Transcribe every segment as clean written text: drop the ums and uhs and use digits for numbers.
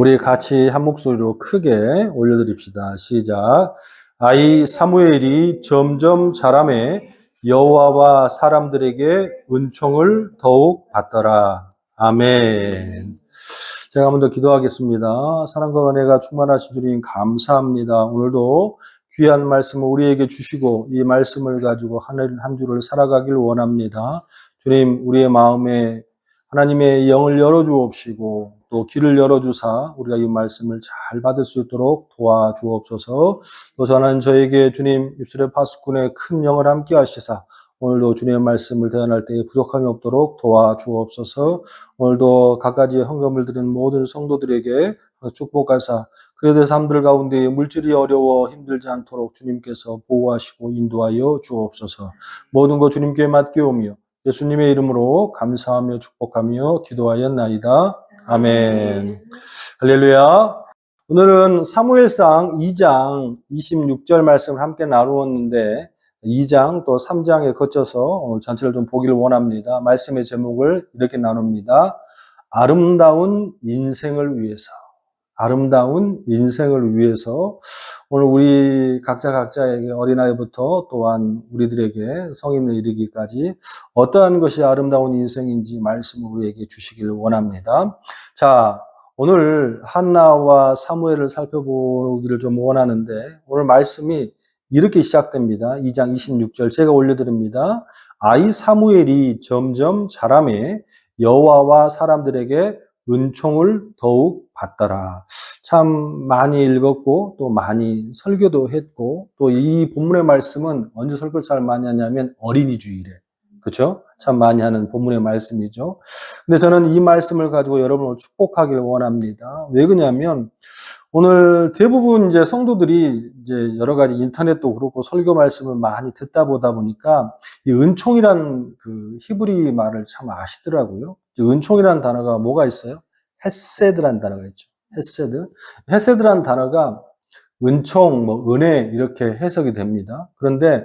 우리 같이 한 목소리로 크게 올려드립시다. 시작. 아이 사무엘이 점점 자라매 여호와와 사람들에게 은총을 더욱 받더라. 아멘. 제가 한 번 더 기도하겠습니다. 사랑과 은혜가 충만하신 주님 감사합니다. 오늘도 귀한 말씀을 우리에게 주시고 이 말씀을 가지고 한 주를 살아가길 원합니다. 주님, 우리의 마음에 하나님의 영을 열어주옵시고 또 길을 열어주사 우리가 이 말씀을 잘 받을 수 있도록 도와주옵소서. 또 저는 저에게 주님 입술의 파수꾼의 큰 영을 함께 하시사 오늘도 주님의 말씀을 대언할 때에 부족함이 없도록 도와주옵소서. 오늘도 각가지 헌금을 드린 모든 성도들에게 축복하사 그들의 삶들 가운데 물질이 어려워 힘들지 않도록 주님께서 보호하시고 인도하여 주옵소서. 모든 것 주님께 맡기오며 예수님의 이름으로 감사하며 축복하며 기도하였나이다. 아멘. 할렐루야. 오늘은 사무엘상 2장 26절 말씀을 함께 나누었는데 2장 또 3장에 거쳐서 오늘 전체를 좀 보기를 원합니다. 말씀의 제목을 이렇게 나눕니다. 아름다운 인생을 위해서. 아름다운 인생을 위해서 오늘 우리 각자에게 어린아이부터 또한 우리들에게 성인을 이르기까지 어떠한 것이 아름다운 인생인지 말씀을 우리에게 주시기를 원합니다. 자, 오늘 한나와 사무엘을 살펴보기를 좀 원하는데 오늘 말씀이 이렇게 시작됩니다. 2장 26절 제가 올려드립니다. 아이 사무엘이 점점 자라매 여호와와 사람들에게 은총을 더욱 받더라. 참 많이 읽었고 또 많이 설교도 했고 또 이 본문의 말씀은 언제 설교를 잘 많이 하냐면 어린이 주일에, 그렇죠? 참 많이 하는 본문의 말씀이죠. 근데 저는 이 말씀을 가지고 여러분을 축복하길 원합니다. 왜 그러냐면 오늘 대부분 이제 성도들이 이제 여러 가지 인터넷도 그렇고 설교 말씀을 많이 듣다 보다 보니까 이 은총이란 그 히브리 말을 참 아시더라고요. 은총이라는 단어가 뭐가 있어요? 헤세드라는 단어가 있죠. 헤세드. 헤세드라는 단어가 은총, 은혜 이렇게 해석이 됩니다. 그런데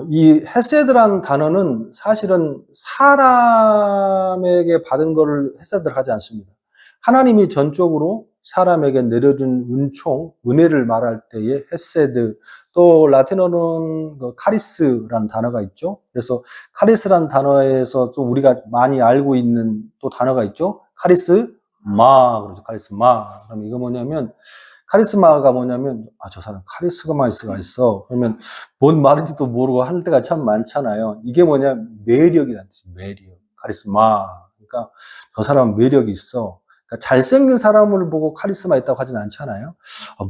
이 헤세드라는 단어는 사실은 사람에게 받은 거를 헤세드를 하지 않습니다. 하나님이 전적으로 사람에게 내려준 은총, 은혜를 말할 때에 헤세드, 또 라틴어로는 카리스라는 단어가 있죠. 그래서 카리스라는 단어에서 좀 우리가 많이 알고 있는 또 단어가 있죠. 카리스마, 그렇죠. 카리스마. 그럼 이거 뭐냐면 카리스마가 뭐냐면 저 사람 카리스마가 있어. 그러면 뭔 말인지도 모르고 할 때가 참 많잖아요. 이게 뭐냐 매력이라는 뜻이에요. 매력. 카리스마. 그러니까 저 사람은 매력이 있어. 그러니까 잘생긴 사람을 보고 카리스마 있다고 하진 않잖아요.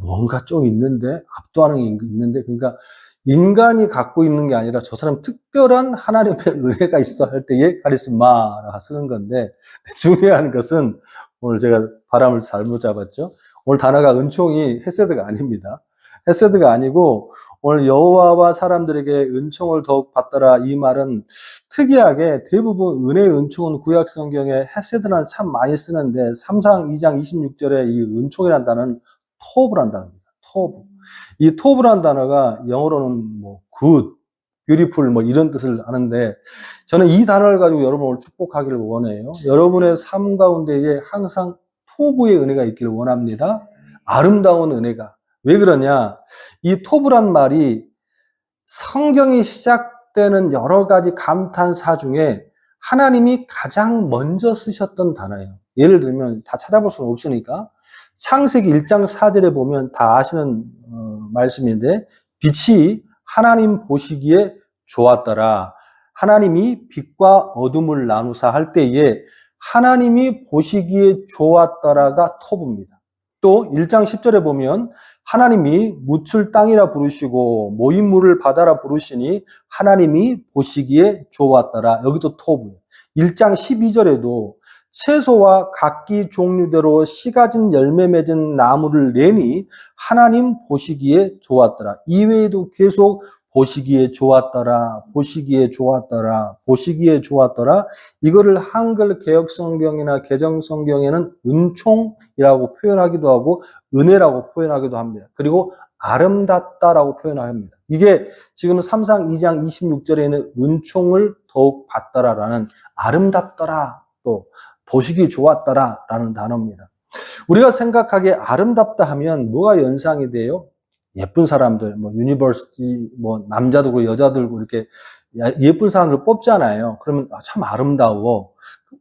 뭔가 좀 있는데, 압도하는 게 있는데, 그러니까 인간이 갖고 있는 게 아니라 저 사람 특별한 하나님의 은혜가 있어 할 때에 카리스마라고 쓰는 건데, 중요한 것은 오늘 제가 발음을 잘못 잡았죠. 오늘 단어가 은총이 헤세드가 아닙니다. 헤세드가 아니고 오늘 여호와와 사람들에게 은총을 더욱 받더라 이 말은 특이하게 대부분 은혜의 은총은 구약 성경에 헤세드라는 참 많이 쓰는데 3장 2장 26절에 이 은총이라는 단어는 토브라는 단어입니다. 토브. 이 토브라는 단어가 영어로는 good, beautiful 이런 뜻을 하는데 저는 이 단어를 가지고 여러분을 축복하기를 원해요. 여러분의 삶 가운데에 항상 토브의 은혜가 있기를 원합니다. 아름다운 은혜가. 왜 그러냐? 이 토브란 말이 성경이 시작되는 여러 가지 감탄사 중에 하나님이 가장 먼저 쓰셨던 단어예요. 예를 들면 다 찾아볼 수는 없으니까 창세기 1장 4절에 보면 다 아시는 말씀인데 빛이 하나님 보시기에 좋았더라. 하나님이 빛과 어둠을 나누사 할 때에 하나님이 보시기에 좋았더라가 토브입니다. 또 1장 10절에 보면 하나님이 묻을 땅이라 부르시고 모임물을 바다라 부르시니 하나님이 보시기에 좋았더라. 여기도 토브. 1장 12절에도 채소와 각기 종류대로 씨 가진 열매 맺은 나무를 내니 하나님 보시기에 좋았더라. 이외에도 계속 보시기에 좋았더라, 보시기에 좋았더라, 보시기에 좋았더라. 이거를 한글 개혁성경이나 개정성경에는 은총이라고 표현하기도 하고 은혜라고 표현하기도 합니다. 그리고 아름답다라고 표현합니다. 이게 지금 3상 2장 26절에는 은총을 더욱 받더라라는 아름답더라 또 보시기 좋았더라라는 단어입니다. 우리가 생각하기에 아름답다 하면 뭐가 연상이 돼요? 예쁜 사람들, 뭐 유니버시티, 뭐 남자도 그렇고 여자도 그렇고 이렇게 예쁜 사람들 뽑잖아요. 그러면 참 아름다워.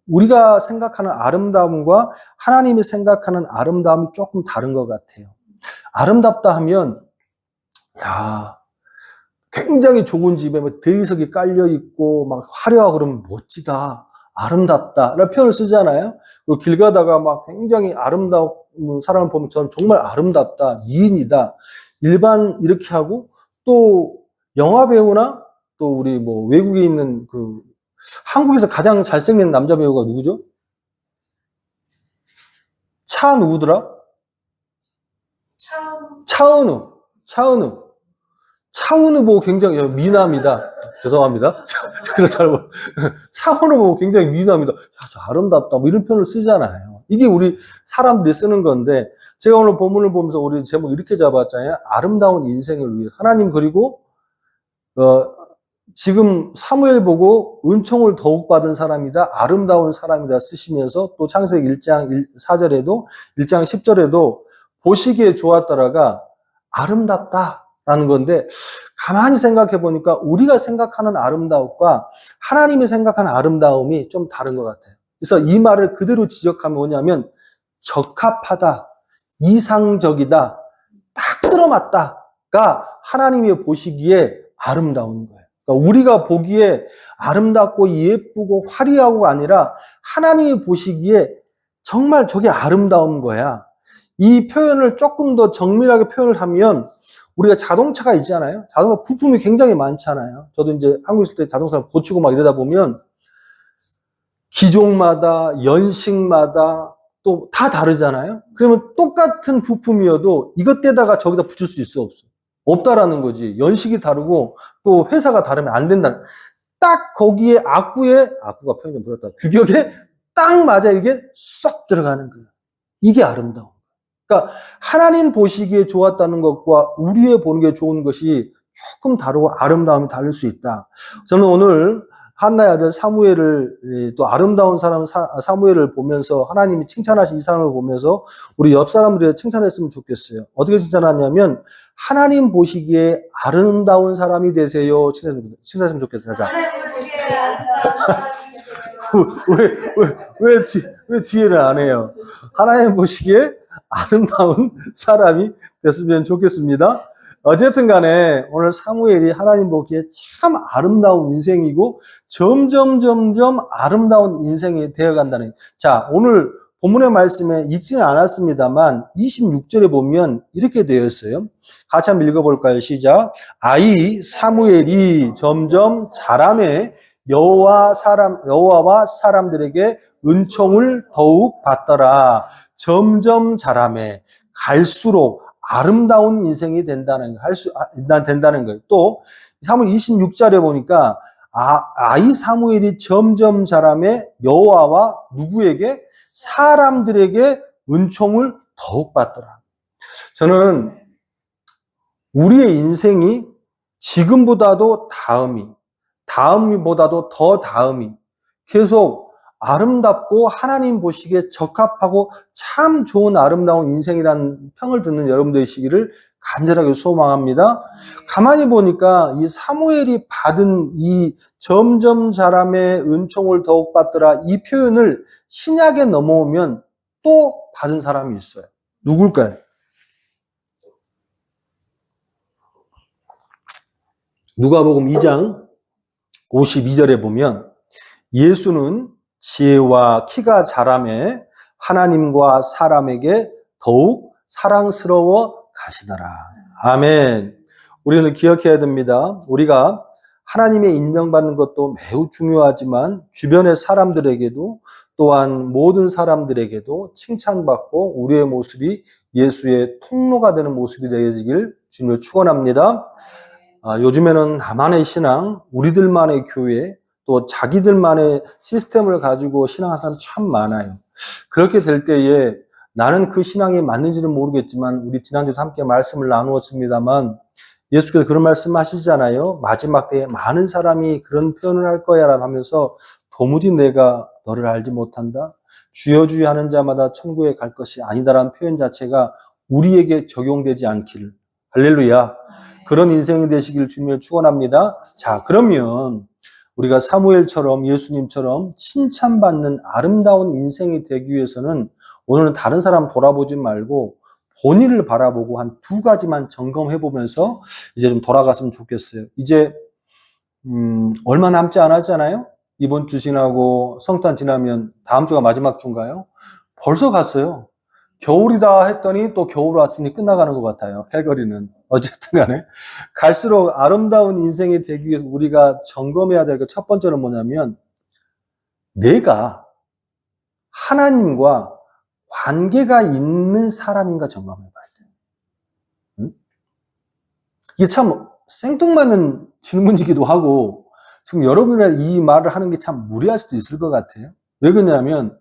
우리가 생각하는 아름다움과 하나님이 생각하는 아름다움이 조금 다른 것 같아요. 아름답다 하면 야, 굉장히 좋은 집에 막 대리석이 깔려 있고 막 화려하고 그러면 멋지다, 아름답다 라는 표현을 쓰잖아요. 그리고 길 가다가 막 굉장히 아름다운 사람을 보면 저는 정말 아름답다, 미인이다, 일반 이렇게 하고, 또 영화 배우나 또 우리 뭐 외국에 있는 그 한국에서 가장 잘생긴 남자 배우가 누구죠? 차 누구더라? 차은우 보고 굉장히 미남이다. 죄송합니다. 그렇죠. 차은우 보고 굉장히 미남이다. 야, 저 아름답다. 뭐 이런 표현을 쓰잖아요. 이게 우리 사람들이 쓰는 건데, 제가 오늘 본문을 보면서 우리 제목 이렇게 잡았잖아요. 아름다운 인생을 위해. 하나님, 그리고 지금 사무엘 보고 은총을 더욱 받은 사람이다, 아름다운 사람이다 쓰시면서, 또 창세기 1장 4절에도 1장 10절에도 보시기에 좋았더라가 아름답다라는 건데, 가만히 생각해 보니까 우리가 생각하는 아름다움과 하나님이 생각하는 아름다움이 좀 다른 것 같아요. 그래서 이 말을 그대로 지적하면 뭐냐면 적합하다, 이상적이다, 딱 들어맞다가 하나님이 보시기에 아름다운 거예요. 그러니까 우리가 보기에 아름답고 예쁘고 화려하고가 아니라 하나님이 보시기에 정말 저게 아름다운 거야. 이 표현을 조금 더 정밀하게 표현을 하면, 우리가 자동차가 있잖아요. 자동차 부품이 굉장히 많잖아요. 저도 이제 한국에 있을 때 자동차를 고치고 막 이러다 보면 기종마다 연식마다 또 다 다르잖아요. 그러면 똑같은 부품이어도 이것에다가 저기다 붙일 수 있어, 없어? 없다라는 거지. 연식이 다르고 또 회사가 다르면 안 된다. 딱 거기에 악구가 표현 좀 그렇다, 규격에 딱 맞아 이게 쏙 들어가는 거예요. 이게 아름다워. 그러니까 하나님 보시기에 좋았다는 것과 우리의 보는 게 좋은 것이 조금 다르고 아름다움이 다를 수 있다. 저는 오늘 한나의 아들 사무엘을, 또 아름다운 사람 사무엘을 보면서 하나님이 칭찬하신 이 사람을 보면서 우리 옆 사람들이 칭찬했으면 좋겠어요. 어떻게 칭찬하냐면 하나님 보시기에 아름다운 사람이 되세요. 칭찬했으면 좋겠어요. 자. 왜 뒤에는 안 해요? 하나님 보시기에 아름다운 사람이 됐으면 좋겠습니다. 어쨌든 간에 오늘 사무엘이 하나님 보기에 참 아름다운 인생이고 점점 아름다운 인생이 되어간다는. 자, 오늘 본문의 말씀에 읽지는 않았습니다만 26절에 보면 이렇게 되어 있어요. 같이 한번 읽어볼까요? 시작. 아이 사무엘이 점점 자라매 여호와와 사람들에게 은총을 더욱 받더라. 점점 자라매, 갈수록 아름다운 인생이 된다는 거예요. 또 사무엘 26절에 보니까 아이 사무엘이 점점 자라매 여호와와 누구에게? 사람들에게 은총을 더욱 받더라. 저는 우리의 인생이 지금보다도 다음보다도 더 다음이 계속 아름답고 하나님 보시기에 적합하고 참 좋은 아름다운 인생이라는 평을 듣는 여러분들 되시기를 간절하게 소망합니다. 가만히 보니까 이 사무엘이 받은 이 점점 자라매 은총을 더욱 받더라, 이 표현을 신약에 넘어오면 또 받은 사람이 있어요. 누굴까요? 누가복음 2장 52절에 보면 예수는 지혜와 키가 자라매 하나님과 사람에게 더욱 사랑스러워 가시더라. 아멘. 우리는 기억해야 됩니다. 우리가 하나님의 인정받는 것도 매우 중요하지만 주변의 사람들에게도, 또한 모든 사람들에게도 칭찬받고 우리의 모습이 예수의 통로가 되는 모습이 되어지길 주님을 축원합니다. 요즘에는 나만의 신앙, 우리들만의 교회, 또 자기들만의 시스템을 가지고 신앙하는 사람 참 많아요. 그렇게 될 때에 나는 그 신앙이 맞는지는 모르겠지만, 우리 지난주에도 함께 말씀을 나누었습니다만 예수께서 그런 말씀 하시잖아요. 마지막 때에 많은 사람이 그런 표현을 할 거야 하면서 도무지 내가 너를 알지 못한다. 주여 주여 하는 자마다 천국에 갈 것이 아니다라는 표현 자체가 우리에게 적용되지 않기를. 할렐루야. 그런 인생이 되시길 주님을 축원합니다. 자, 그러면 우리가 사무엘처럼 예수님처럼 칭찬받는 아름다운 인생이 되기 위해서는 오늘은 다른 사람 돌아보지 말고 본인을 바라보고 한 두 가지만 점검해 보면서 이제 좀 돌아갔으면 좋겠어요. 이제 얼마 남지 않았잖아요. 이번 주 지나고 성탄 지나면 다음 주가 마지막 주인가요? 벌써 갔어요. 겨울이다 했더니 또 겨울 왔으니 끝나가는 것 같아요. 캘거리는. 어쨌든 간에 갈수록 아름다운 인생이 되기 위해서 우리가 점검해야 될 것 첫 번째는 뭐냐면 내가 하나님과 관계가 있는 사람인가 점검해 봐야 돼요. 응? 이게 참 생뚱맞는 질문이기도 하고 지금 여러분이 이 말을 하는 게 참 무리할 수도 있을 것 같아요. 왜 그러냐면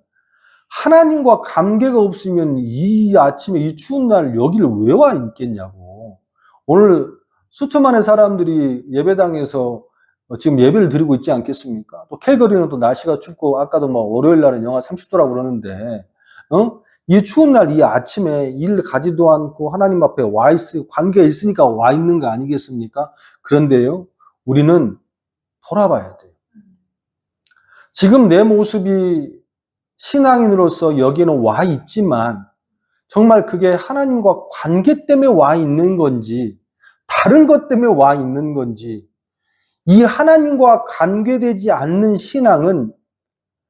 하나님과 관계가 없으면 이 아침에 이 추운 날 여기를 왜 와 있겠냐고. 오늘 수천만의 사람들이 예배당에서 지금 예배를 드리고 있지 않겠습니까? 또 캘거리는 또 날씨가 춥고 아까도 뭐 월요일 날은 영하 30도라고 그러는데 이 추운 날 이 아침에 일 가지도 않고 하나님 앞에 와 관계가 있으니까 와 있는 거 아니겠습니까? 그런데요, 우리는 돌아봐야 돼요. 지금 내 모습이 신앙인으로서 여기에는 와 있지만 정말 그게 하나님과 관계 때문에 와 있는 건지 다른 것 때문에 와 있는 건지, 이 하나님과 관계되지 않는 신앙은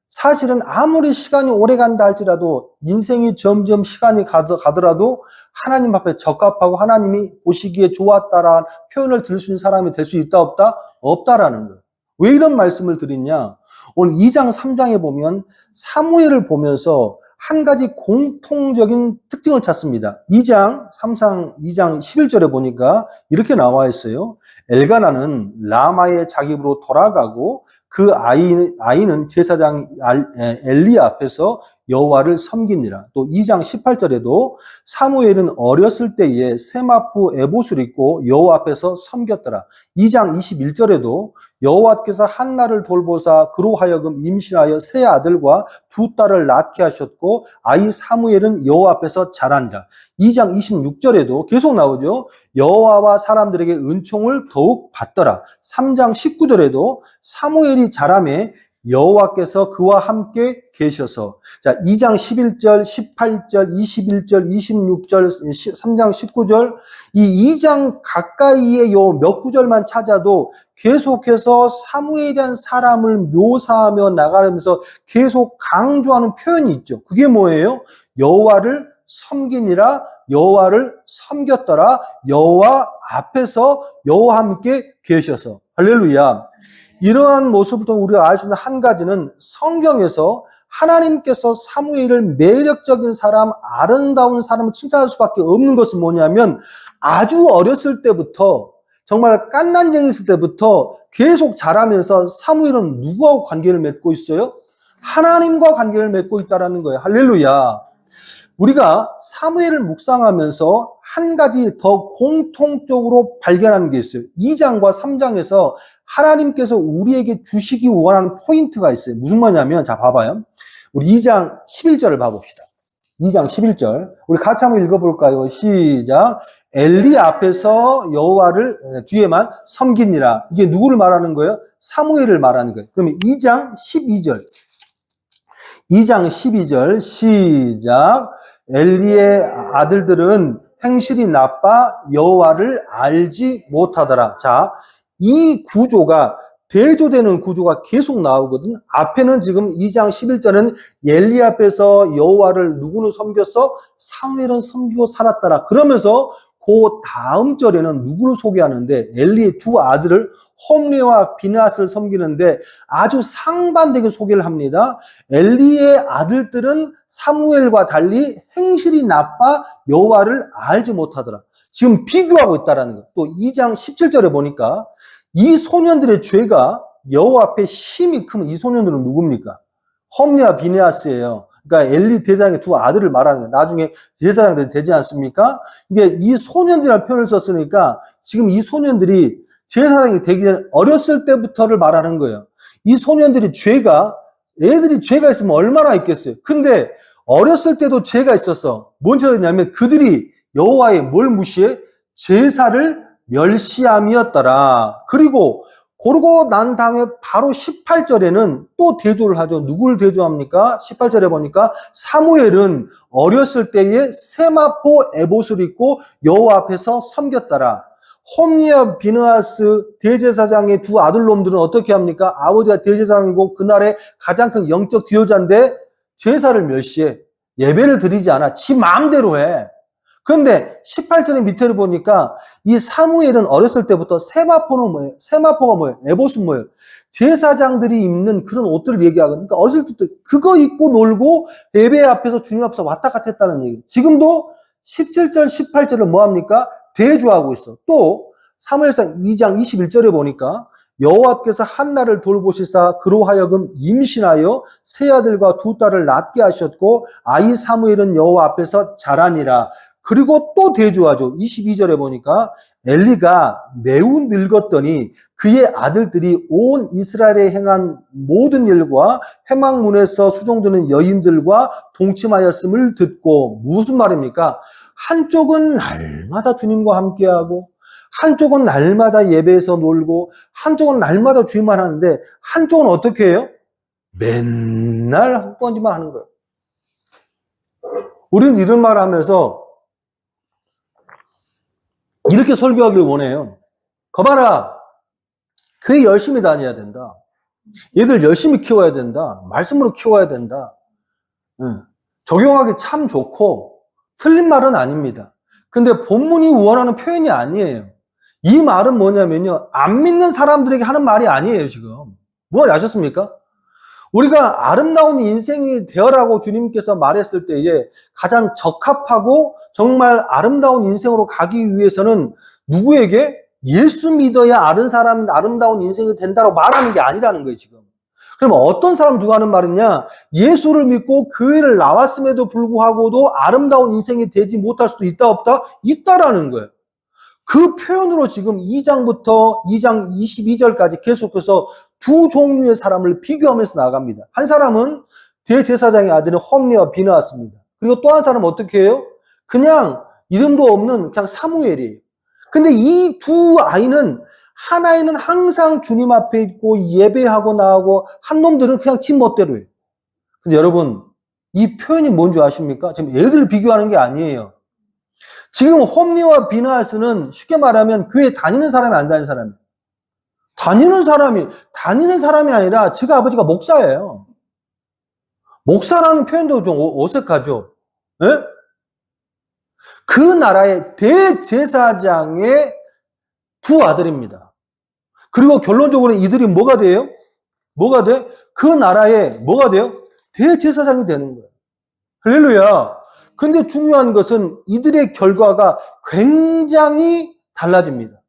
사실은 아무리 시간이 오래 간다 할지라도 인생이 점점 시간이 가더라도 하나님 앞에 적합하고 하나님이 보시기에 좋았다라는 표현을 들을 수 있는 사람이 될 수 있다 없다? 없다라는 거예요. 왜 이런 말씀을 드리냐? 오늘 2장 3장에 보면 사무엘을 보면서 한 가지 공통적인 특징을 찾습니다. 2장 11절에 보니까 이렇게 나와 있어요. 엘가나는 라마의 자기집으로 돌아가고 그 아이는 제사장 엘리 앞에서 여호와를 섬기니라. 또 2장 18절에도 사무엘은 어렸을 때에 세마포 에봇을 입고 여호와 앞에서 섬겼더라. 2장 21절에도 여호와께서 한나를 돌보사 그로 하여금 임신하여 세 아들과 두 딸을 낳게 하셨고 아이 사무엘은 여호와 앞에서 자라니라. 2장 26절에도 계속 나오죠. 여호와와 사람들에게 은총을 더욱 받더라. 3장 19절에도 사무엘이 자라매 여호와께서 그와 함께 계셔서. 자, 2장 11절, 18절, 21절, 26절, 3장 19절, 이 2장 가까이의 요 몇 구절만 찾아도 계속해서 사무엘이라는 사람을 묘사하며 나가면서 계속 강조하는 표현이 있죠. 그게 뭐예요? 여호와를 섬기니라, 여호와를 섬겼더라, 여호와 앞에서 여호와 함께 계셔서. 할렐루야. 이러한 모습부터 우리가 알 수 있는 한 가지는 성경에서 하나님께서 사무엘을 매력적인 사람, 아름다운 사람을 칭찬할 수밖에 없는 것은 뭐냐면 아주 어렸을 때부터 정말 갓난쟁이 있을 때부터 계속 자라면서 사무엘은 누구하고 관계를 맺고 있어요? 하나님과 관계를 맺고 있다는 거예요. 할렐루야. 우리가 사무엘을 묵상하면서 한 가지 더 공통적으로 발견하는 게 있어요. 2장과 3장에서 하나님께서 우리에게 주시기 원하는 포인트가 있어요. 무슨 말이냐면, 자, 봐봐요. 우리 2장 11절을 봐봅시다. 2장 11절. 우리 같이 한번 읽어볼까요? 시작. 엘리 앞에서 여호와를 뒤에만 섬기니라. 이게 누구를 말하는 거예요? 사무엘을 말하는 거예요. 그러면 2장 12절. 2장 12절 시작. 엘리의 아들들은 행실이 나빠 여호와를 알지 못하더라. 자, 이 구조가 대조되는 구조가 계속 나오거든. 앞에는 지금 2장 11절은 엘리 앞에서 여호와를 누구는 섬겼어? 사무엘은 섬기고 살았더라. 그러면서 그 다음 절에는 누구를 소개하는데 엘리의 두 아들을 홈리와 비느하스를 섬기는데 아주 상반되게 소개를 합니다. 엘리의 아들들은 사무엘과 달리 행실이 나빠 여호와를 알지 못하더라. 지금 비교하고 있다라는 거예요. 또 2장 17절에 보니까 이 소년들의 죄가 여호와 앞에 심히 크면 이 소년들은 누굽니까? 홈리와 비느하스예요. 그러니까 엘리 대장의 두 아들을 말하는 거예요. 나중에 제사장들이 되지 않습니까? 이게 이 소년들이라는 표현을 썼으니까 지금 이 소년들이 제사장이 되기 전에 어렸을 때부터를 말하는 거예요. 이 소년들의 죄가 애들이 죄가 있으면 얼마나 있겠어요. 근데 어렸을 때도 죄가 있었어. 뭔 죄냐면 그들이 여호와의 뭘 무시해? 제사를 멸시함이었더라. 그리고 그러고 난 다음에 바로 18절에는 또 대조를 하죠. 누구를 대조합니까? 18절에 보니까 사무엘은 어렸을 때에 세마포 에봇을 입고 여호와 앞에서 섬겼더라. 홈리와 비느하스 대제사장의 두 아들놈들은 어떻게 합니까? 아버지가 대제사장이고 그날의 가장 큰 영적 지도자인데 제사를 멸시해. 예배를 드리지 않아. 지 마음대로 해. 그런데 18절의 밑에를 보니까 이 사무엘은 어렸을 때부터 세마포는 뭐예요? 세마포가 뭐예요? 에봇은 뭐예요? 제사장들이 입는 그런 옷들을 얘기하거든요. 그러니까 어렸을 때부터 그거 입고 놀고 예배 앞에서 주님 앞에서 왔다 갔다 했다는 얘기예요. 지금도 17절, 18절을 뭐합니까? 대조하고 있어. 또 사무엘상 2장 21절에 보니까 여호와께서 한나를 돌보시사 그로 하여금 임신하여 세 아들과 두 딸을 낳게 하셨고 아이 사무엘은 여호와 앞에서 자라니라. 그리고 또 대조하죠. 22절에 보니까 엘리가 매우 늙었더니 그의 아들들이 온 이스라엘에 행한 모든 일과 회막문에서 수종드는 여인들과 동침하였음을 듣고 무슨 말입니까? 한쪽은 날마다 주님과 함께하고 한쪽은 날마다 예배에서 놀고 한쪽은 날마다 주님만 하는데 한쪽은 어떻게 해요? 맨날 헛번지만 하는 거예요. 우리는 이런 말을 하면서 이렇게 설교하길 원해요. 거봐라. 교회 열심히 다녀야 된다. 얘들 열심히 키워야 된다. 말씀으로 키워야 된다. 적용하기 참 좋고 틀린 말은 아닙니다. 근데 본문이 원하는 표현이 아니에요. 이 말은 뭐냐면요. 안 믿는 사람들에게 하는 말이 아니에요, 지금. 뭘 아셨습니까? 우리가 아름다운 인생이 되어라고 주님께서 말했을 때에 가장 적합하고 정말 아름다운 인생으로 가기 위해서는 누구에게? 예수 믿어야 아름다운 인생이 된다고 말하는 게 아니라는 거예요, 지금. 그러면 어떤 사람 누가 하는 말이냐? 예수를 믿고 교회를 나왔음에도 불구하고도 아름다운 인생이 되지 못할 수도 있다, 없다? 있다라는 거예요. 그 표현으로 지금 2장부터 2장 22절까지 계속해서 두 종류의 사람을 비교하면서 나아갑니다. 한 사람은 대제사장의 아들인 홈리와 비느하스입니다. 그리고 또 한 사람은 어떻게 해요? 그냥 이름도 없는 그냥 사무엘이에요. 근데 이 두 아이는 한 아이는 항상 주님 앞에 있고 예배하고 나오고 한 놈들은 그냥 지 멋대로 해요. 근데 여러분 이 표현이 뭔지 아십니까? 지금 애들 비교하는 게 아니에요. 지금 홈리와 비느하스는 쉽게 말하면 교회 다니는 사람이 안 다니는 사람이에요. 다니는 사람이 아니라 지가 아버지가 목사예요. 목사라는 표현도 좀 어색하죠. 네? 그 나라의 대제사장의 두 아들입니다. 그리고 결론적으로 이들이 뭐가 돼요? 뭐가 돼? 그 나라의 뭐가 돼요? 대제사장이 되는 거예요. 할렐루야. 근데 중요한 것은 이들의 결과가 굉장히 달라집니다.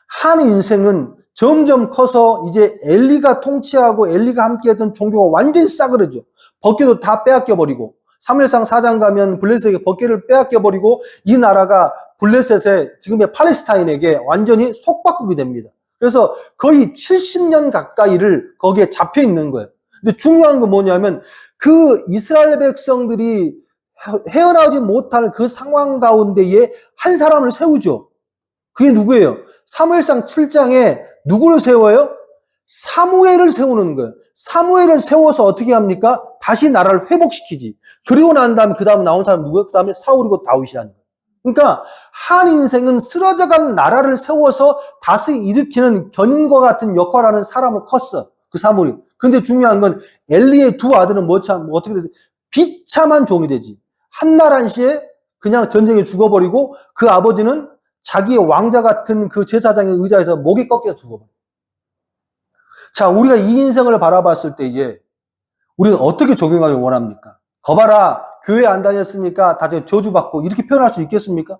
한 인생은 점점 커서 이제 엘리가 통치하고 엘리가 함께했던 종교가 완전히 싸그러져. 법궤도 다 빼앗겨버리고 사무엘상 4장 가면 블레셋에게 법궤를 빼앗겨버리고 이 나라가 블레셋의 지금의 팔레스타인에게 완전히 속바꾸게 됩니다. 그래서 거의 70년 가까이를 거기에 잡혀 있는 거예요. 근데 중요한 건 뭐냐면 그 이스라엘 백성들이 헤어나오지 못할 그 상황 가운데에 한 사람을 세우죠. 그게 누구예요? 사무엘상 7장에 누구를 세워요? 사무엘을 세우는 거예요. 사무엘을 세워서 어떻게 합니까? 다시 나라를 회복시키지. 그리고 난 다음에 그 다음에 나온 사람 누구예요? 그 다음에 사울이고 다윗이라는 거예요. 그러니까 한 인생은 쓰러져간 나라를 세워서 다시 일으키는 견인과 같은 역할을 하는 사람을 컸어. 그 사무엘이. 근데 중요한 건 엘리의 두 아들은 어떻게 되지? 비참한 종이 되지. 한날 한시에 그냥 전쟁에 죽어버리고 그 아버지는 자기의 왕자 같은 그 제사장의 의자에서 목이 꺾여 죽어버려. 자, 우리가 이 인생을 바라봤을 때에 우리는 어떻게 적용하길 원합니까? 거봐라, 교회 안 다녔으니까 다 저주받고 이렇게 표현할 수 있겠습니까?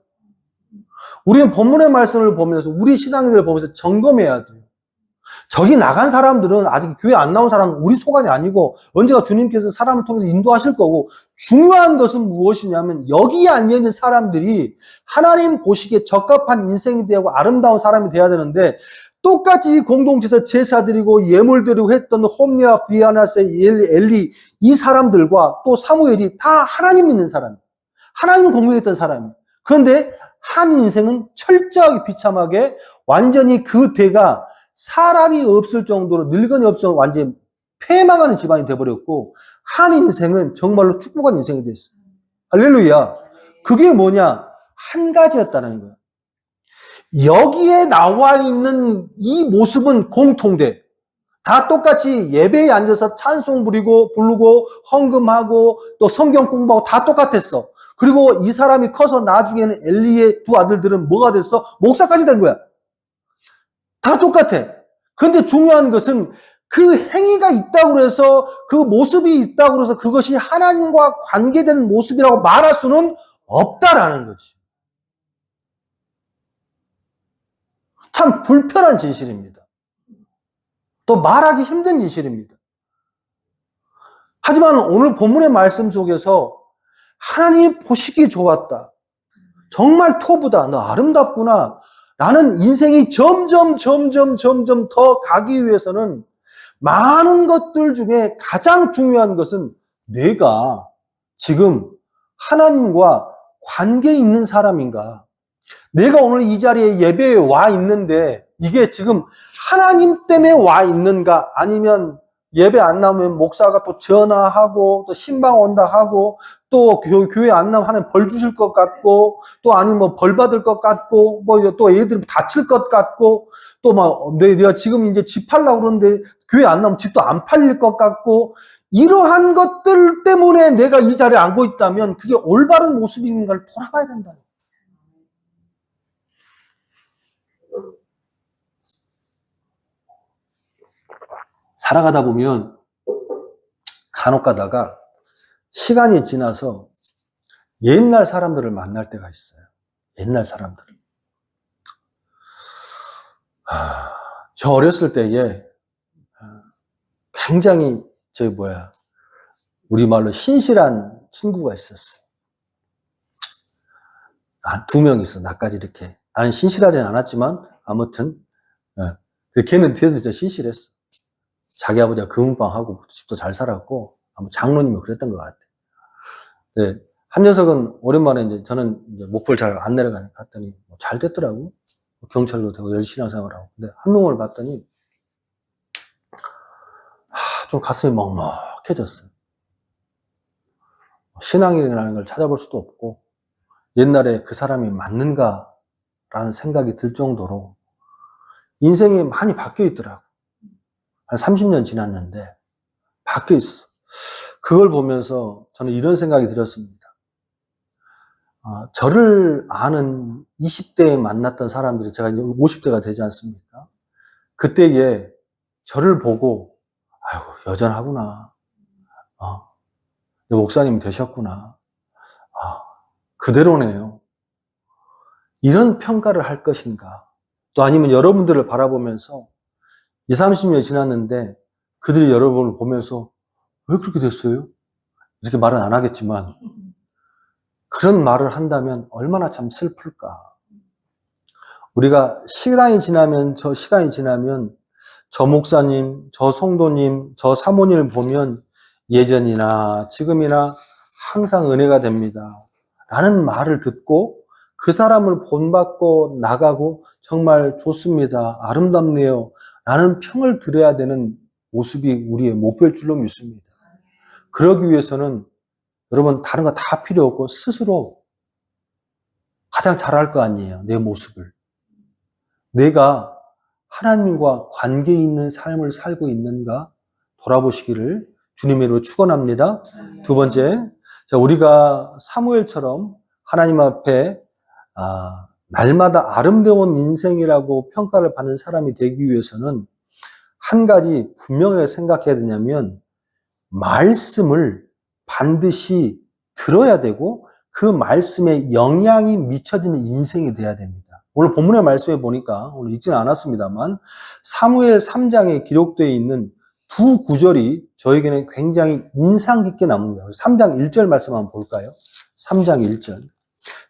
우리는 본문의 말씀을 보면서 우리 신앙인들을 보면서 점검해야 돼요. 저기 나간 사람들은 아직 교회 안 나온 사람은 우리 소관이 아니고 언제가 주님께서 사람을 통해서 인도하실 거고 중요한 것은 무엇이냐면 여기에 앉아있는 사람들이 하나님 보시기에 적합한 인생이 되고 아름다운 사람이 돼야 되는데 똑같이 공동체에서 제사 드리고 예물 드리고 했던 홈리와 비아나스, 엘리 이 사람들과 또 사무엘이 다 하나님 믿는 사람, 하나님을 공경했던 사람이에요. 그런데 한 인생은 철저하게 비참하게 완전히 그 대가 사람이 없을 정도로 늙은이 없어 완전히 패망하는 집안이 되어버렸고, 한 인생은 정말로 축복한 인생이 됐어요. 할렐루야. 그게 뭐냐? 한 가지였다는 거예요. 여기에 나와 있는 이 모습은 공통돼. 다 똑같이 예배에 앉아서 찬송 부르고 헌금하고 또 성경 공부하고 다 똑같았어. 그리고 이 사람이 커서 나중에는 엘리의 두 아들들은 뭐가 됐어? 목사까지 된 거야. 다 똑같아. 근데 중요한 것은 그 행위가 있다고 해서, 그 모습이 있다고 해서 그것이 하나님과 관계된 모습이라고 말할 수는 없다라는 거지. 참 불편한 진실입니다. 또 말하기 힘든 진실입니다. 하지만 오늘 본문의 말씀 속에서 하나님이 보시기 좋았다. 정말 토부다. 너 아름답구나. 나는 인생이 점점 더 가기 위해서는 많은 것들 중에 가장 중요한 것은 내가 지금 하나님과 관계 있는 사람인가? 내가 오늘 이 자리에 예배에 와 있는데 이게 지금 하나님 때문에 와 있는가? 아니면 예배 안 나오면 목사가 또 전화하고 또 신방 온다 하고 또 교회 안 나오면 하나님 벌 주실 것 같고 또 아니면 뭐 벌 받을 것 같고 뭐 또 애들 다칠 것 같고 또 막 내가 지금 이제 집 팔려고 그러는데 교회 안 나오면 집도 안 팔릴 것 같고 이러한 것들 때문에 내가 이 자리에 앉고 있다면 그게 올바른 모습인가를 돌아봐야 된다. 살아가다 보면 간혹 가다가 시간이 지나서 옛날 사람들을 만날 때가 있어요. 옛날 사람들. 저 어렸을 때에 굉장히 우리말로 신실한 친구가 있었어요. 두 명 있어. 나까지 이렇게. 나는 신실하지 않았지만 아무튼 걔는 진짜 신실했어. 자기 아버지가 금은방하고 집도 잘 살았고 아마 장로님이 그랬던 것 같아. 네, 한 녀석은 오랜만에 이제 저는 이제 목포를 잘 안 내려갔더니 잘 됐더라고. 경찰도 되고 열심히 생활하고. 근데 한 놈을 봤더니 좀 가슴이 먹먹해졌어요. 신앙이라는 걸 찾아볼 수도 없고 옛날에 그 사람이 맞는가라는 생각이 들 정도로 인생이 많이 바뀌어 있더라고. 한 30년 지났는데 바뀌어 있었어. 그걸 보면서 저는 이런 생각이 들었습니다. 저를 아는 20대에 만났던 사람들이 제가 이제 50대가 되지 않습니까? 그때에 저를 보고 아이고 여전하구나. 목사님 되셨구나. 그대로네요. 이런 평가를 할 것인가? 또 아니면 여러분들을 바라보면서 20, 30년이 지났는데 그들이 여러분을 보면서 왜 그렇게 됐어요? 이렇게 말은 안 하겠지만 그런 말을 한다면 얼마나 참 슬플까. 우리가 시간이 지나면 저 목사님, 저 성도님, 저 사모님을 보면 예전이나 지금이나 항상 은혜가 됩니다. 라는 말을 듣고 그 사람을 본받고 나가고 정말 좋습니다. 아름답네요. 라는 평을 들어야 되는 모습이 우리의 목표일 줄로 믿습니다. 그러기 위해서는 여러분 다른 거 다 필요 없고 스스로 가장 잘할 거 아니에요. 내 모습을. 내가 하나님과 관계 있는 삶을 살고 있는가 돌아보시기를 주님의 이름으로 축원합니다. 두 번째, 우리가 사무엘처럼 하나님 앞에 날마다 아름다운 인생이라고 평가를 받는 사람이 되기 위해서는 한 가지 분명하게 생각해야 되냐면 말씀을 반드시 들어야 되고 그 말씀에 영향이 미쳐지는 인생이 돼야 됩니다. 오늘 본문의 말씀에 보니까 오늘 읽지는 않았습니다만 사무엘 3장에 기록되어 있는 두 구절이 저에게는 굉장히 인상 깊게 남습니다. 3장 1절 말씀 한번 볼까요? 3장 1절.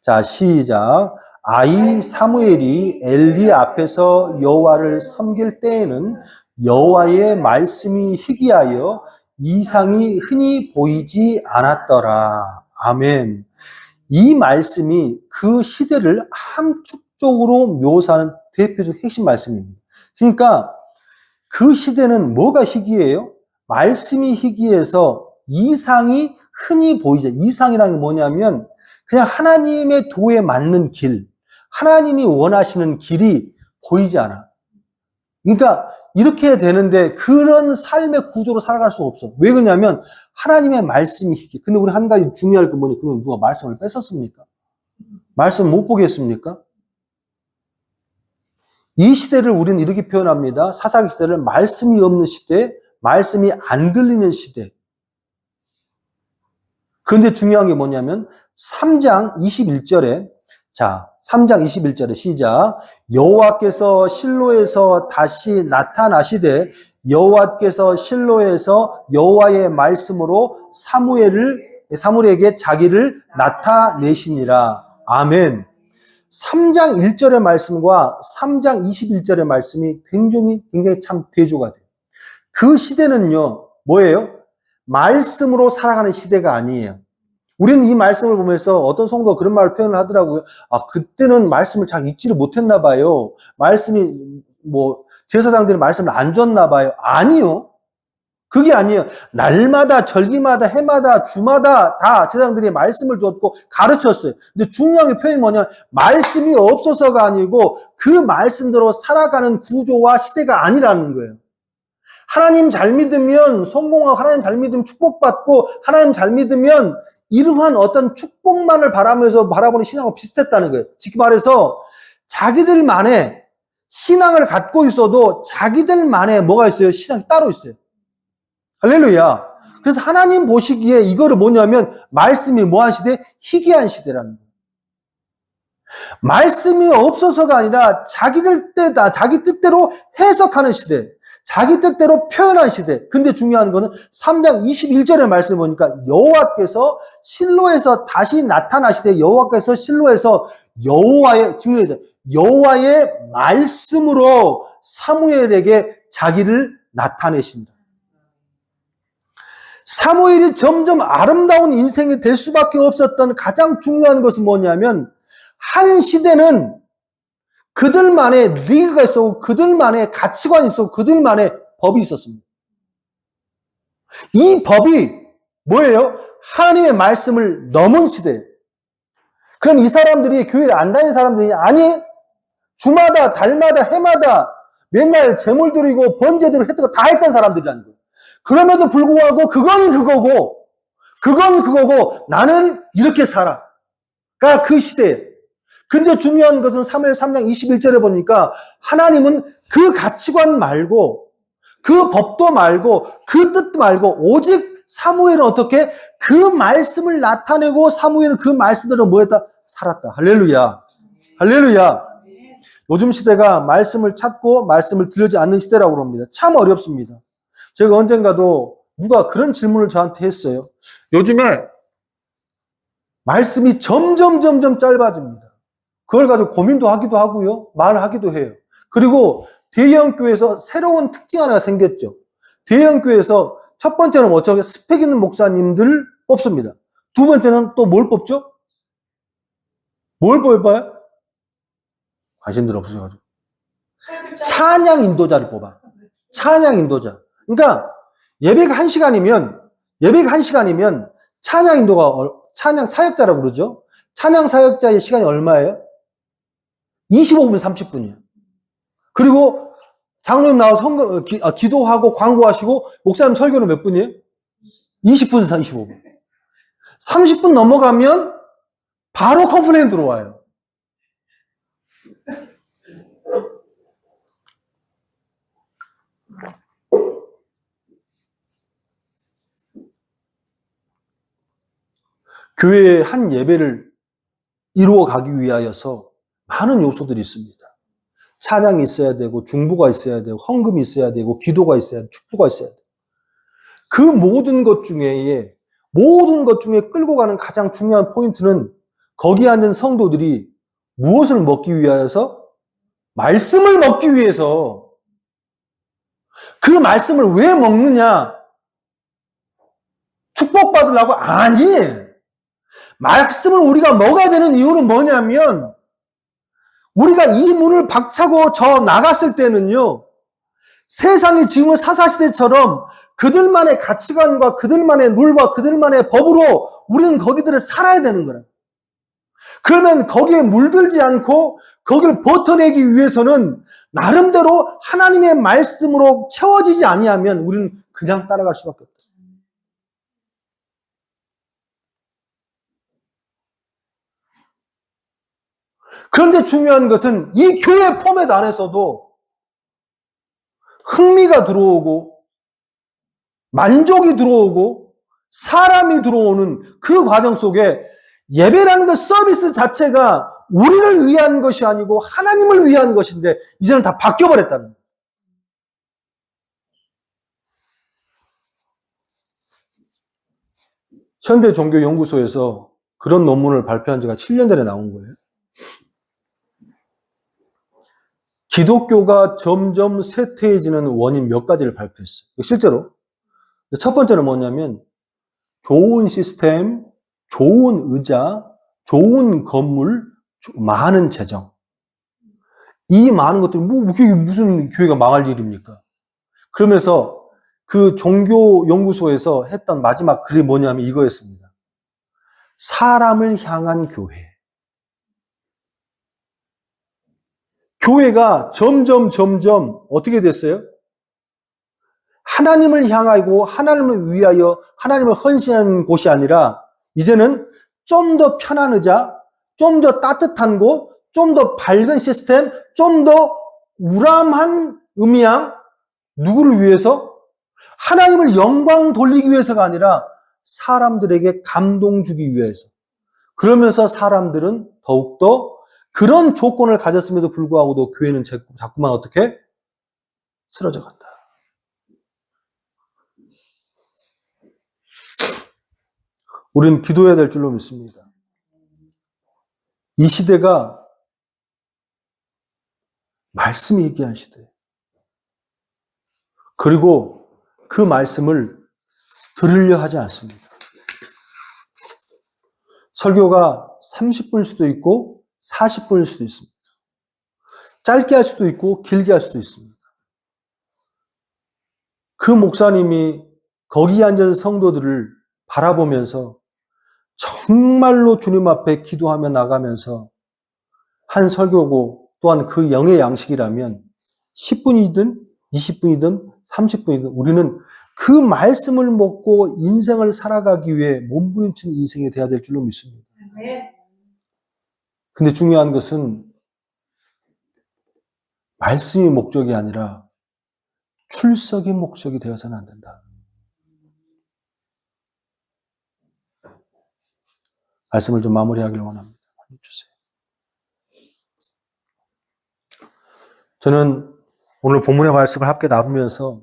자, 시작. 아이 사무엘이 엘리 앞에서 여호와를 섬길 때에는 여호와의 말씀이 희귀하여 이상이 흔히 보이지 않았더라. 아멘. 이 말씀이 그 시대를 함축적으로 묘사하는 대표적 핵심 말씀입니다. 그러니까 그 시대는 뭐가 희귀해요? 말씀이 희귀해서 이상이 흔히 보이죠. 이상이라는 게 뭐냐면 그냥 하나님의 도에 맞는 길, 하나님이 원하시는 길이 보이지 않아. 그러니까 이렇게 되는데 그런 삶의 구조로 살아갈 수가 없어. 왜 그러냐면 하나님의 말씀이 희귀해. 근데 우리 한 가지 중요할 게 뭐니? 그러면 누가 말씀을 뺏었습니까? 말씀 못 보겠습니까? 이 시대를 우리는 이렇게 표현합니다. 사사기 시대를 말씀이 없는 시대, 말씀이 안 들리는 시대. 그런데 중요한 게 뭐냐면 3장 21절에 자, 3장 21절에 시작. 여호와께서 실로에서 다시 나타나시되 여호와께서 실로에서 여호와의 말씀으로 사무엘에게 자기를 나타내시니라. 아멘. 3장 1절의 말씀과 3장 21절의 말씀이 굉장히 참 대조가 돼요. 그 시대는요, 뭐예요? 말씀으로 살아가는 시대가 아니에요. 우리는 이 말씀을 보면서 어떤 성도가 그런 말을 표현을 하더라고요. 아, 그때는 말씀을 잘 읽지를 못했나 봐요. 말씀이, 제사장들이 말씀을 안 줬나 봐요. 아니요. 그게 아니에요. 날마다, 절기마다, 해마다, 주마다 다 제사장들이 말씀을 줬고 가르쳤어요. 근데 중요한 게 표현이 뭐냐? 말씀이 없어서가 아니고 그 말씀대로 살아가는 구조와 시대가 아니라는 거예요. 하나님 잘 믿으면 성공하고 하나님 잘 믿으면 축복받고 하나님 잘 믿으면 이러한 어떤 축복만을 바라면서 바라보는 신앙과 비슷했다는 거예요. 쉽게 말해서 자기들만의 신앙을 갖고 있어도 자기들만의 뭐가 있어요? 신앙이 따로 있어요. 할렐루야. 그래서 하나님 보시기에 이거를 뭐냐면 말씀이 뭐한 시대? 희귀한 시대라는 거예요. 말씀이 없어서가 아니라 자기 뜻대로 해석하는 시대. 자기 뜻대로 표현한 시대. 근데 중요한 거는 3장 21절의 말씀을 보니까 여호와께서 실로에서 다시 나타나시되 여호와께서 실로에서 여호와의 말씀으로 사무엘에게 자기를 나타내신다. 사무엘이 점점 아름다운 인생이 될 수밖에 없었던 가장 중요한 것은 뭐냐면 한 시대는 그들만의 리그가 있었고 그들만의 가치관이 있었고 그들만의 법이 있었습니다. 이 법이 뭐예요? 하나님의 말씀을 넘은 시대예요. 그럼 이 사람들이 교회를 안 다니는 사람들이 아니 주마다 달마다 해마다 맨날 제물 드리고 번제 드리고 했던 거 다 했던 사람들이라는 거예요. 그럼에도 불구하고 그건 그거고 나는 이렇게 살아가 그 시대에. 근데 중요한 것은 사무엘 3장 21절에 보니까 하나님은 그 가치관 말고 그 법도 말고 그 뜻도 말고 오직 사무엘은 어떻게 그 말씀을 나타내고 사무엘은 그 말씀대로 뭐했다? 살았다. 할렐루야. 할렐루야. 요즘 시대가 말씀을 찾고 말씀을 들려지 않는 시대라고 합니다. 참 어렵습니다. 제가 언젠가도 누가 그런 질문을 저한테 했어요. 요즘에 말씀이 점점 짧아집니다. 그걸 가지고 고민도 하기도 하고요. 말하기도 해요. 그리고 대형교회에서 새로운 특징 하나가 생겼죠. 대형교회에서 첫 번째는 뭐죠? 스펙 있는 목사님들을 뽑습니다. 두 번째는 또 뭘 뽑죠? 뭘 뽑아요? 관심들 없으셔가지고. 찬양 인도자를 뽑아. 찬양 인도자. 그러니까 예배가 1시간이면 찬양 인도가 찬양 사역자라고 그러죠. 찬양 사역자의 시간이 얼마예요? 25분 30분이에요. 그리고 장로님 나와서 기도하고 광고하시고 목사님 설교는 몇 분이에요? 20분, 25분. 30분 넘어가면 바로 컴플레인 들어와요. 교회의 한 예배를 이루어 가기 위하여서 많은 요소들이 있습니다. 찬양이 있어야 되고 중보가 있어야 되고 헌금이 있어야 되고 기도가 있어야 되고 축도가 있어야 되고 그 모든 것 중에 끌고 가는 가장 중요한 포인트는 거기 앉은 성도들이 무엇을 먹기 위해서? 말씀을 먹기 위해서. 그 말씀을 왜 먹느냐? 축복받으려고? 아니. 말씀을 우리가 먹어야 되는 이유는 뭐냐면 우리가 이 문을 박차고 저 나갔을 때는요. 세상이 지금은 사사시대처럼 그들만의 가치관과 그들만의 룰과 그들만의 법으로 우리는 거기들을 살아야 되는 거라. 그러면 거기에 물들지 않고 거기를 버텨내기 위해서는 나름대로 하나님의 말씀으로 채워지지 아니하면 우리는 그냥 따라갈 수밖에 없다. 그런데 중요한 것은 이 교회 포맷 안에서도 흥미가 들어오고 만족이 들어오고 사람이 들어오는 그 과정 속에 예배라는 그 서비스 자체가 우리를 위한 것이 아니고 하나님을 위한 것인데 이제는 다 바뀌어버렸다는 거예요. 현대종교연구소에서 그런 논문을 발표한 지가 7년 전에 나온 거예요. 기독교가 점점 쇠퇴해지는 원인 몇 가지를 발표했어요. 실제로 첫 번째는 뭐냐면 좋은 시스템, 좋은 의자, 좋은 건물, 많은 재정. 이 많은 것들이 이게 무슨 교회가 망할 일입니까? 그러면서 그 종교연구소에서 했던 마지막 글이 뭐냐면 이거였습니다. 사람을 향한 교회. 교회가 점점 어떻게 됐어요? 하나님을 향하고 하나님을 위하여 하나님을 헌신하는 곳이 아니라 이제는 좀 더 편한 의자, 좀 더 따뜻한 곳, 좀 더 밝은 시스템, 좀 더 우람한 음향, 누구를 위해서? 하나님을 영광 돌리기 위해서가 아니라 사람들에게 감동 주기 위해서. 그러면서 사람들은 더욱더 그런 조건을 가졌음에도 불구하고도 교회는 자꾸만 어떻게? 쓰러져 간다. 우리는 기도해야 될 줄로 믿습니다. 이 시대가 말씀이 얘기한 시대. 그리고 그 말씀을 들으려 하지 않습니다. 설교가 30분일 수도 있고 40분일 수도 있습니다. 짧게 할 수도 있고 길게 할 수도 있습니다. 그 목사님이 거기 앉은 성도들을 바라보면서 정말로 주님 앞에 기도하며 나가면서 한 설교고 또한 그 영의 양식이라면 10분이든 20분이든 30분이든 우리는 그 말씀을 먹고 인생을 살아가기 위해 몸부림치는 인생이 돼야 될 줄로 믿습니다. 근데 중요한 것은 말씀이 목적이 아니라 출석이 목적이 되어서는 안 된다. 말씀을 좀 마무리하기를 원합니다. 주세요. 저는 오늘 본문의 말씀을 함께 나누면서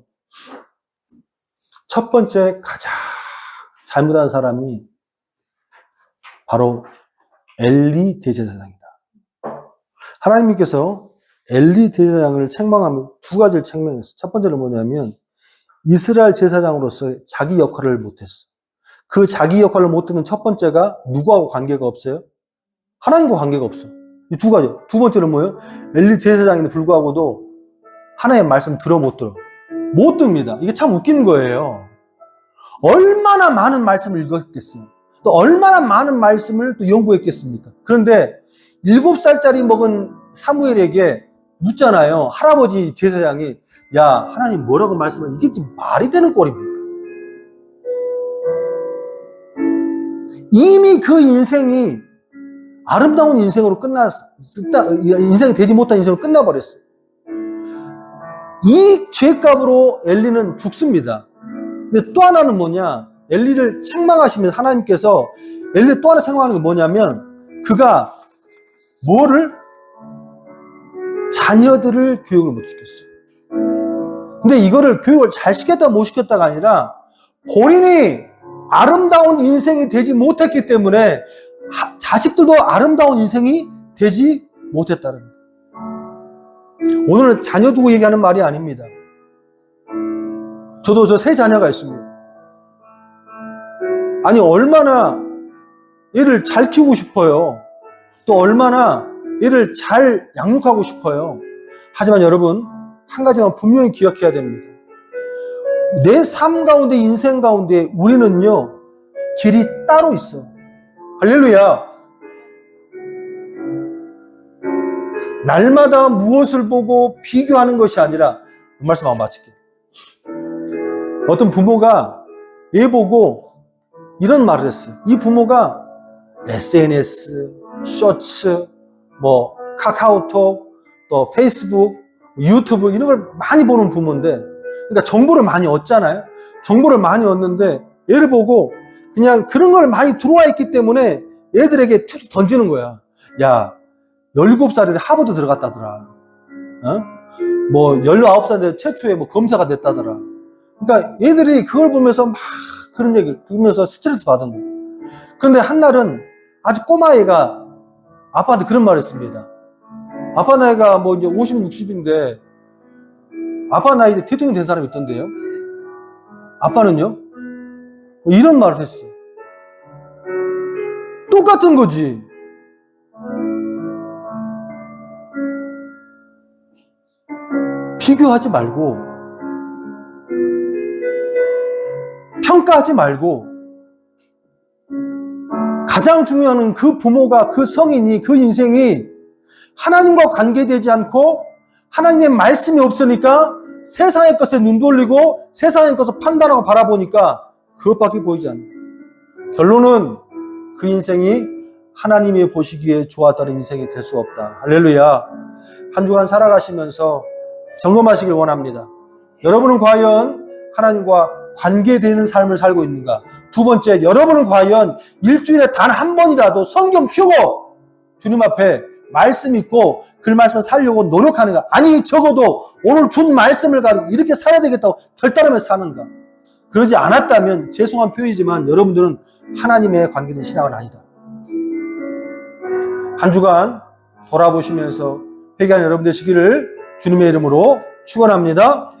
첫 번째 가장 잘못한 사람이 바로 엘리 대제사장이다. 하나님께서 엘리 대제사장을 책망하면 두 가지를 책망했어요. 첫 번째는 뭐냐면 이스라엘 제사장으로서 자기 역할을 못했어. 그 자기 역할을 못하는 첫 번째가 누구하고 관계가 없어요? 하나님과 관계가 없어. 이 두 가지. 두 번째는 뭐예요? 엘리 제사장인데 불구하고도 하나님의 말씀 못 들어. 못 듭니다. 이게 참 웃기는 거예요. 얼마나 많은 말씀을 읽었겠어요. 또 얼마나 많은 말씀을 또 연구했겠습니까? 그런데 7살짜리 먹은 사무엘에게 묻잖아요. 할아버지 제사장이 야 하나님 뭐라고 말씀을 이게 지금 말이 되는 꼴입니까? 이미 그 인생이 아름다운 인생으로 인생이 되지 못한 인생으로 끝나버렸어요. 이 죄값으로 엘리는 죽습니다. 근데 또 하나는 뭐냐? 엘리를 책망하시면 하나님께서 엘리를 또 하나 책망하는 게 뭐냐면 그가 뭐를? 자녀들을 교육을 못 시켰어요. 근데 이거를 교육을 잘 시켰다 못 시켰다가 아니라 본인이 아름다운 인생이 되지 못했기 때문에 자식들도 아름다운 인생이 되지 못했다는 거예요. 오늘은 자녀 두고 얘기하는 말이 아닙니다. 저도 저 세 자녀가 있습니다. 아니, 얼마나 얘를 잘 키우고 싶어요. 또 얼마나 얘를 잘 양육하고 싶어요. 하지만 여러분, 한 가지만 분명히 기억해야 됩니다. 내 삶 가운데, 인생 가운데 우리는요, 길이 따로 있어. 할렐루야. 날마다 무엇을 보고 비교하는 것이 아니라, 이 말씀 한번 마칠게요. 어떤 부모가 얘 보고 이런 말을 했어요. 이 부모가 SNS, 쇼츠, 카카오톡, 또 페이스북, 유튜브 이런 걸 많이 보는 부모인데, 그러니까 정보를 많이 얻잖아요. 정보를 많이 얻는데 얘를 보고 그냥 그런 걸 많이 들어와 있기 때문에 애들에게 툭 던지는 거야. 야, 17살인데 하버드 들어갔다더라. 19살인데 최초에 검사가 됐다더라. 그러니까 얘들이 그걸 보면서 막 그런 얘기를 들으면서 스트레스 받은 거예요. 그런데 한날은 아주 꼬마 애가 아빠한테 그런 말을 했습니다. 아빠 나이가 이제 50, 60인데 아빠 나이 때 대통령 된 사람이 있던데요. 아빠는요? 이런 말을 했어요. 똑같은 거지. 비교하지 말고 평가하지 말고 가장 중요한 그 부모가, 그 성인이, 그 인생이 하나님과 관계되지 않고 하나님의 말씀이 없으니까 세상의 것에 눈 돌리고 세상의 것을 판단하고 바라보니까 그것밖에 보이지 않는 거예요. 결론은 그 인생이 하나님이 보시기에 좋았다는 인생이 될 수 없다. 할렐루야. 한 주간 살아가시면서 점검하시길 원합니다. 여러분은 과연 하나님과 관계되는 삶을 살고 있는가? 두 번째, 여러분은 과연 일주일에 단 한 번이라도 성경 펴고 주님 앞에 말씀 읽고 그 말씀을 살려고 노력하는가? 아니, 적어도 오늘 준 말씀을 가지고 이렇게 살아야 되겠다고 결단하며 사는가? 그러지 않았다면 죄송한 표현이지만 여러분들은 하나님의 관계된 신앙은 아니다. 한 주간 돌아보시면서 회개하는 여러분 되시기를 주님의 이름으로 축원합니다.